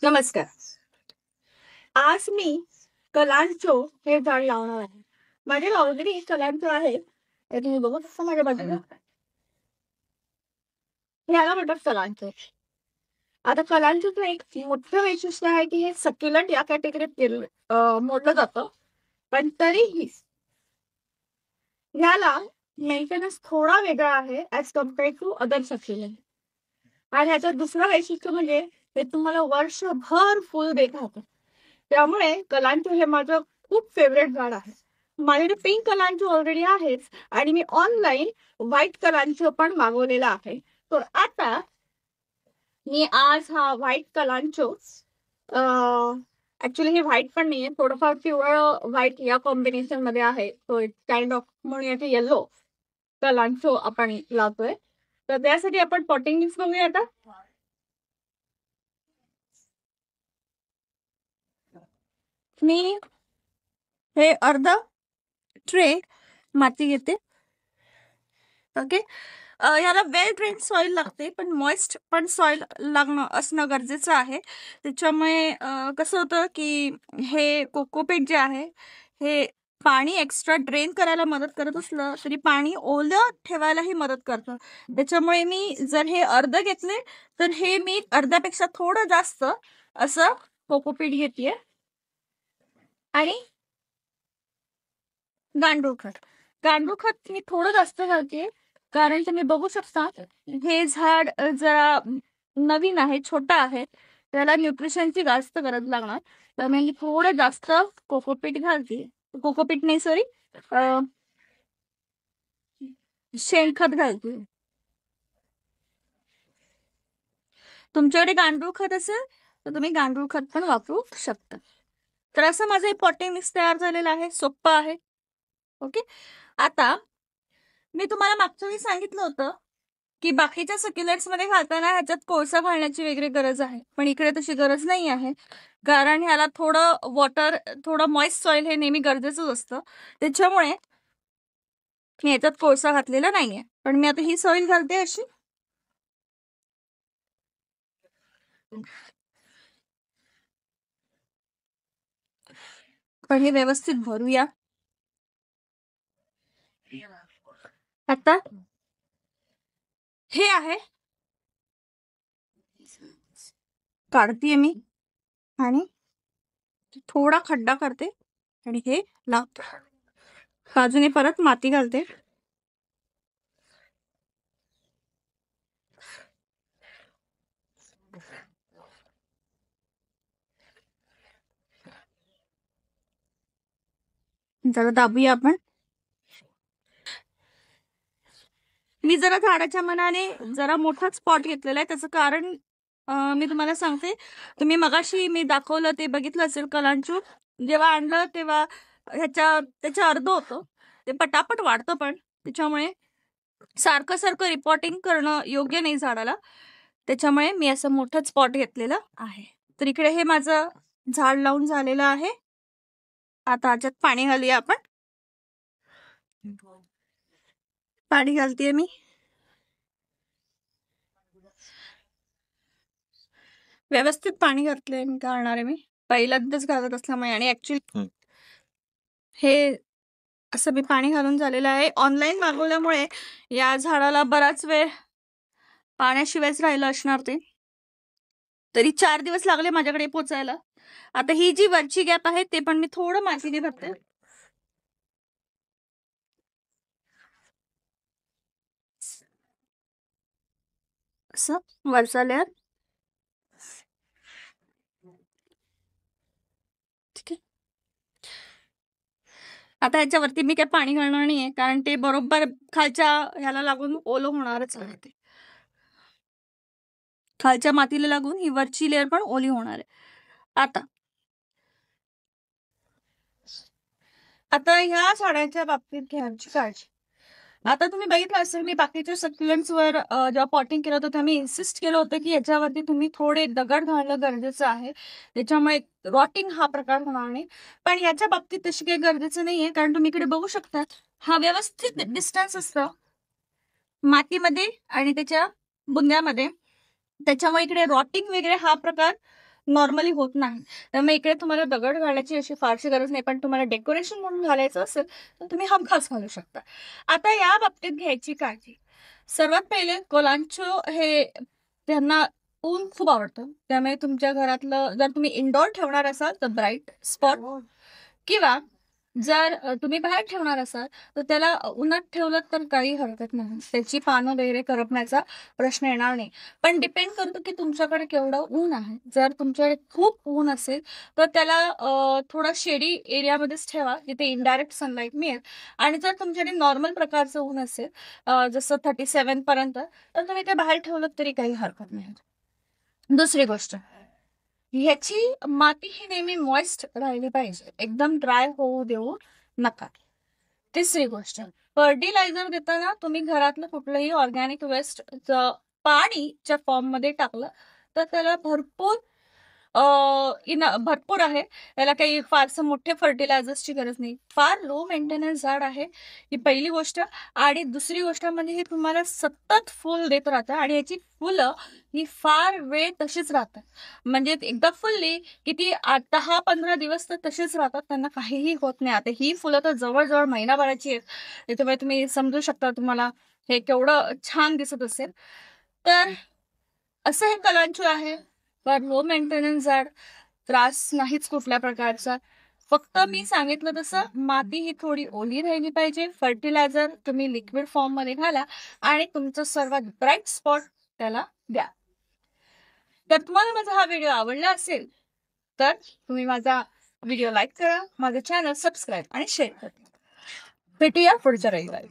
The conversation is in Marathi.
नमस्कार. आज मी कलांचो हे झाड लावणार आहे. माझे ऑलरेडी कलांचो आहे. हे तुम्ही बघू शकता माझ्या बाजूला. ह्याला म्हणतात कलांचो. आता कलांचोचं एक मोठं वैशिष्ट्य आहे की हे सक्युलंट या कॅटेगरीत मोडलं जातं. पण तरीही ह्याला मेंटेनन्स थोडा वेगळा आहे as compare to other succulent. आणि ह्याचं दुसरं वैशिष्ट्य म्हणजे ते तुम्हाला वर्षभर फुल देत राहतं. त्यामुळे कलांचो हे माझं खूप फेवरेट झाड आहे. माझ्याकडे पिंक कलांचो ऑलरेडी आहेच आणि मी ऑनलाईन व्हाईट कलांचो पण मागवलेला आहे. तर आता मी आज हा व्हाईट कलांचो ऍक्च्युली हे व्हाईट पण नाहीये, थोडंफार पिवळं व्हाईट या कॉम्बिनेशन मध्ये आहे. तो एक काइंड ऑफ म्हणूया येलो कलांचो आपण लावतोय. तर त्यासाठी आपण पॉटिंग मिक्स बघूया आता. मी हे अर्ध ट्रे माती घेते. ओके. याला वेल ड्रेन सॉइल लागते, पण मॉइस्ट पण सॉइल लागणं असणं गरजेचं आहे. त्याच्यामुळे कसं होतं की हे कोकोपीट जे आहे हे पाणी एक्स्ट्रा ड्रेन करायला मदत करत असलं तरी पाणी ओलं ठेवायलाही मदत करतं. त्याच्यामुळे मी जर हे अर्ध घेतले तर हे मी अर्ध्यापेक्षा थोडं जास्त असं कोकोपीट घेतेय. आणि गांडूळ खत मी थोडं जास्त घालते, कारण तुम्ही बघू शकता हे झाड जरा नवीन आहे, छोटा आहे, त्याला न्यूट्रिशनची जास्त गरज लागणार. तर मी थोडं जास्त कोकोपीट घालते. कोकोपीट नाही, सॉरी, शेणखत घालते. तुमच्याकडे गांडूळ खत असेल तर तुम्ही गांडूळ खत पण वापरू शकता. तर असं माझं हे पॉटिंग मिक्स तयार झालेलं आहे, सोपं आहे. ओके. आता मी तुम्हाला मागच्या वेळी सांगितलं होतं की बाकीच्या सक्युलेट्स मध्ये घालताना ह्याच्यात कोळसा घालण्याची वेगळी गरज आहे, पण इकडे तशी गरज नाही आहे, कारण ह्याला थोडं मॉइस्ट सॉइल हे नेहमी गरजेचंच असतं. त्याच्यामुळे मी याच्यात कोळसा घातलेला नाहीये. पण मी आता ही सॉइल घालते अशी. पण हे व्यवस्थित भरूया. आता हे आहे, काढतीये मी आणि थोडा खड्डा करते आणि हे लावते. बाजूने परत माती घालते. जरा दाबूया आपण. मी जरा झाडाच्या मनाने जरा मोठा स्पॉट घेतलेला आहे. त्याचं कारण मी तुम्हाला सांगते. तुम्ही मगाशी मी दाखवलं ते बघितलं असेल, कलांचू जेव्हा आणलं तेव्हा त्याच्या अर्ध होतं, ते पटापट वाढतं, पण त्याच्यामुळे सारखं सारखं रिपोर्टिंग करणं योग्य नाही झाडाला. त्याच्यामुळे मी असं मोठं स्पॉट घेतलेलं आहे. तर इकडे हे माझं झाड लावून झालेलं आहे. आता ह्याच्यात पाणी घालूया आपण. पाणी घालतेय मी. व्यवस्थित पाणी घातलंय मी, घालणार आहे मी पहिल्यांदाच घालत असल्यामुळे. आणि ऍक्च्युली हे असं मी पाणी घालून झालेलं आहे. ऑनलाईन मागवल्यामुळे या झाडाला बराच वेळ पाण्याशिवायच राहिलं असणार, ते तरी 4 दिवस लागले माझ्याकडे पोचायला. आता ही जी वरची गॅप आहे ते पण मी थोडं मातीने भरते. असं वरचा लेअर. ठीक आहे. आता ह्याच्यावरती मी काही पाणी घालणार नाहीये, कारण ते बरोबर खालच्या ह्याला लागून ओलं होणारच आहे. ते खालच्या मातीला लागून ही वरची लेअर पण ओली होणार आहे. आता ह्या झाडांच्या बाबतीत घ्यायची काळजी. आता तुम्ही बघितलं असेल, मी बाकीच्या सक्युलेंट्सवर जेव्हा पॉटिंग केलं होतं तेव्हा मी इन्सिस्ट केलं होतं की याच्यावरती तुम्ही थोडे दगड घालणं गरजेचं आहे, त्याच्यामुळे रॉटिंग हा प्रकार होणार नाही. पण याच्या बाबतीत तशी काही गरजेचं नाहीये, कारण तुम्ही इकडे बघू शकता हा व्यवस्थित डिस्टन्स असतं मातीमध्ये आणि त्याच्या बुंद्यामध्ये. त्याच्यामुळे इकडे रॉटिंग वगैरे हा प्रकार नॉर्मली होत नाही. त्यामुळे इकडे तुम्हाला दगड घालायची अशी फारशी गरज नाही, पण तुम्हाला डेकोरेशन म्हणून घालायचं असेल तर तुम्ही हमखास घालू शकता. आता या बाबतीत घ्यायची काळजी. सर्वात पहिले कोलांचो हे त्यांना ऊन खूप आवडतं. त्यामुळे तुमच्या घरातलं जर तुम्ही इंडोर ठेवणार असाल तर ब्राईट स्पॉट, किंवा जर तुम्ही बाहेर ठेवणार असाल तर त्याला उन्हात ठेवलं तर काही हरकत नाही. त्याची पानं वगैरे करपण्याचा प्रश्न येणार नाही. पण डिपेंड करतो की तुमच्याकडे केवढं ऊन आहे. जर तुमच्याकडे खूप ऊन असेल तर त्याला थोडा शेडी एरियामध्येच ठेवा, जिथे इनडायरेक्ट सनलाईट मिळेल. आणि जर तुमच्याकडे नॉर्मल प्रकारचं ऊन असेल, जसं 37 पर्यंत, तर तुम्ही ते बाहेर ठेवलं तरी काही हरकत नाही. दुसरी गोष्ट, ह्याची माती ही नेहमी मॉइस्ट राहिली पाहिजे, एकदम ड्राय होऊ देऊ नका. तिसरी गोष्ट, फर्टिलायझर देताना तुम्ही घरातलं कुठलंही ऑर्गॅनिक वेस्ट पाणीच्या फॉर्म मध्ये टाकलं तर त्याला भरपूर आहे. त्याला काही फारसं मोठे फर्टिलायझर्सची गरज नाही. फार लो मेंटेनन्स झाड आहे, ही पहिली गोष्ट. आणि दुसरी गोष्ट म्हणजे हे तुम्हाला सतत फुल देत राहतं, आणि याची फुलं ही फार वेळ तशीच राहतात. म्हणजे एकदा फुलली की ती 10-15 दिवस तर तशीच राहतात, त्यांना काहीही होत नाही. आता ही फुलं तर जवळजवळ महिनाभराची आहेत, त्याच्यामुळे तुम्ही समजू शकता तुम्हाला हे केवढं छान दिसत असेल. तर असं हे कलांचू आहे, पण लो मेंटेनन्स झाड, त्रास नाहीच कुठल्या प्रकारचा. फक्त मी सांगितलं तसं माती ही थोडी ओली राहिली पाहिजे. फर्टिलायझर तुम्ही लिक्विड फॉर्म मध्ये घाला आणि तुमचं सर्वात ब्राईट स्पॉट त्याला द्या. तर तुम्हाला माझा हा व्हिडिओ आवडला असेल तर तुम्ही माझा व्हिडिओ लाईक करा, माझं चॅनल सबस्क्राईब आणि शेअर करा. भेटूया पुढच्या रविवारी.